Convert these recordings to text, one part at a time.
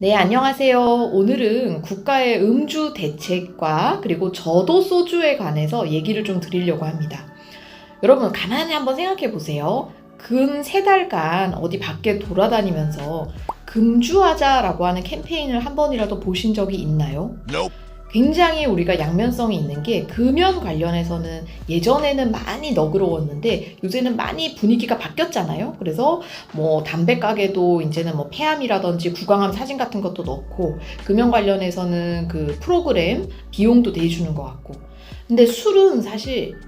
네, 안녕하세요. 오늘은 국가의 음주 대책과 그리고 저도 소주에 관해서 얘기를 좀 드리려고 합니다. 여러분, 가만히 한번 생각해 보세요. 근 3달간 어디 밖에 돌아다니면서 금주하자라고 하는 캠페인을 한 번이라도 보신 적이 있나요? Nope. 굉장히 우리가 양면성이 있는 게 금연 관련해서는 예전에는 많이 너그러웠는데 요새는 많이 분위기가 바뀌었잖아요. 그래서 뭐 담배 가게도 이제는 뭐 폐암이라든지 구강암 사진 같은 것도 넣고 금연 관련해서는 그 프로그램 비용도 내주는 것 같고. 근데 술은 사실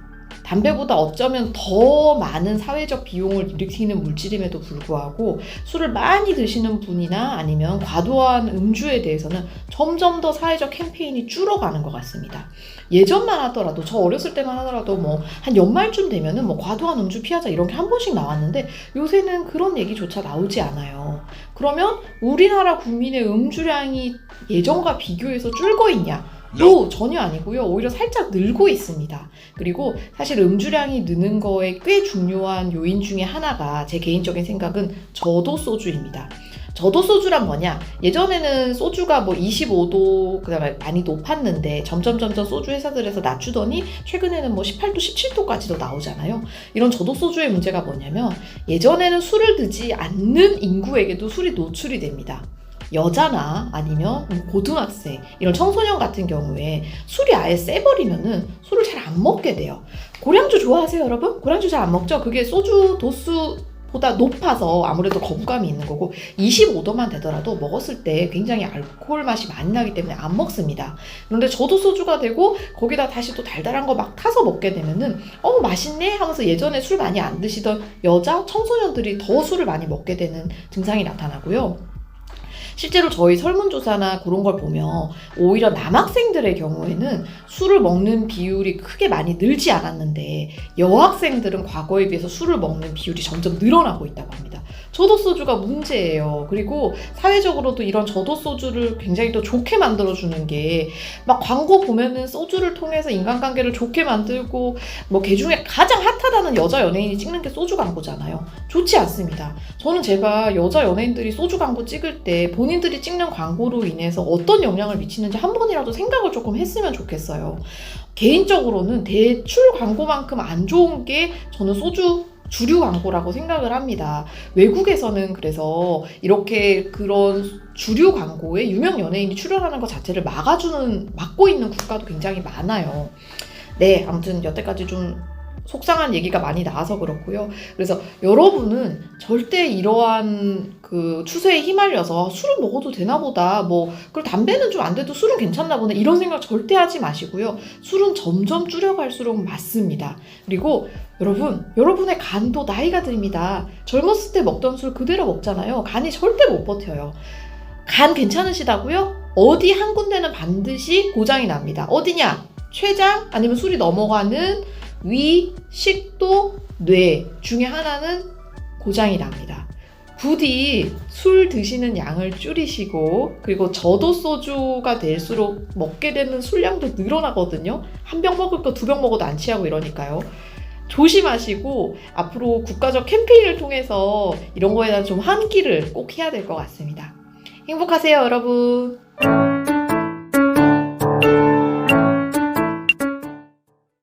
담배보다 어쩌면 더 많은 사회적 비용을 일으키는 물질임에도 불구하고 술을 많이 드시는 분이나 아니면 과도한 음주에 대해서는 점점 더 사회적 캠페인이 줄어가는 것 같습니다. 예전만 하더라도 저 어렸을 때만 하더라도 뭐 한 연말쯤 되면은 뭐 과도한 음주 피하자 이런 게 한 번씩 나왔는데 요새는 그런 얘기조차 나오지 않아요. 그러면 우리나라 국민의 음주량이 예전과 비교해서 줄고 있냐? 또 전혀 아니고요. 오히려 살짝 늘고 있습니다. 그리고 사실 음주량이 느는 거에 꽤 중요한 요인 중에 하나가 제 개인적인 생각은 저도 소주입니다. 저도 소주란 뭐냐? 예전에는 소주가 뭐 25도 그다음에 많이 높았는데 점점 소주 회사들에서 낮추더니 최근에는 뭐 18도, 17도까지도 나오잖아요. 이런 저도 소주의 문제가 뭐냐면 예전에는 술을 드지 않는 인구에게도 술이 노출이 됩니다. 여자나 아니면 고등학생 이런 청소년 같은 경우에 술이 아예 세버리면은 술을 잘 안 먹게 돼요. 고량주 좋아하세요, 여러분? 고량주 잘 안 먹죠? 그게 소주 도수보다 높아서 아무래도 거부감이 있는 거고 25도만 되더라도 먹었을 때 굉장히 알코올 맛이 많이 나기 때문에 안 먹습니다. 그런데 저도 소주가 되고 거기다 다시 또 달달한 거 막 타서 먹게 되면은 맛있네 하면서 예전에 술 많이 안 드시던 여자 청소년들이 더 술을 많이 먹게 되는 증상이 나타나고요. 실제로 저희 설문조사나 그런 걸 보면 오히려 남학생들의 경우에는 술을 먹는 비율이 크게 많이 늘지 않았는데 여학생들은 과거에 비해서 술을 먹는 비율이 점점 늘어나고 있다고 합니다. 저도 소주가 문제예요. 그리고 사회적으로도 이런 저도 소주를 굉장히 또 좋게 만들어주는 게 막 광고 보면은 소주를 통해서 인간관계를 좋게 만들고 뭐 걔중에 가장 핫하다는 여자 연예인이 찍는 게 소주 광고잖아요. 좋지 않습니다. 저는 제가 여자 연예인들이 소주 광고 찍을 때 본인들이 찍는 광고로 인해서 어떤 영향을 미치는지 한 번이라도 생각을 조금 했으면 좋겠어요. 개인적으로는 대출 광고만큼 안 좋은 게 저는 소주 주류 광고라고 생각을 합니다. 외국에서는 그래서 이렇게 그런 주류 광고에 유명 연예인이 출연하는 것 자체를 막고 있는 국가도 굉장히 많아요. 네, 아무튼 여태까지 좀 속상한 얘기가 많이 나와서 그렇고요. 그래서 여러분은 절대 이러한 그 추세에 휘말려서 술은 먹어도 되나 보다, 그리고 담배는 좀 안 돼도 술은 괜찮나 보네, 이런 생각 절대 하지 마시고요. 술은 점점 줄여갈수록 맞습니다. 그리고 여러분의 간도 나이가 듭니다. 젊었을 때 먹던 술 그대로 먹잖아요. 간이 절대 못 버텨요. 간 괜찮으시다고요? 어디 한 군데는 반드시 고장이 납니다. 어디냐? 췌장 아니면 술이 넘어가는 위, 식도, 뇌 중에 하나는 고장이 납니다. 부디 술 드시는 양을 줄이시고, 그리고 저도 소주가 될수록 먹게 되는 술량도 늘어나거든요. 한 병 먹을 거 2병 먹어도 안 취하고 이러니까요. 조심하시고 앞으로 국가적 캠페인을 통해서 이런 거에 대한 좀 환기를 꼭 해야 될 것 같습니다. 행복하세요, 여러분.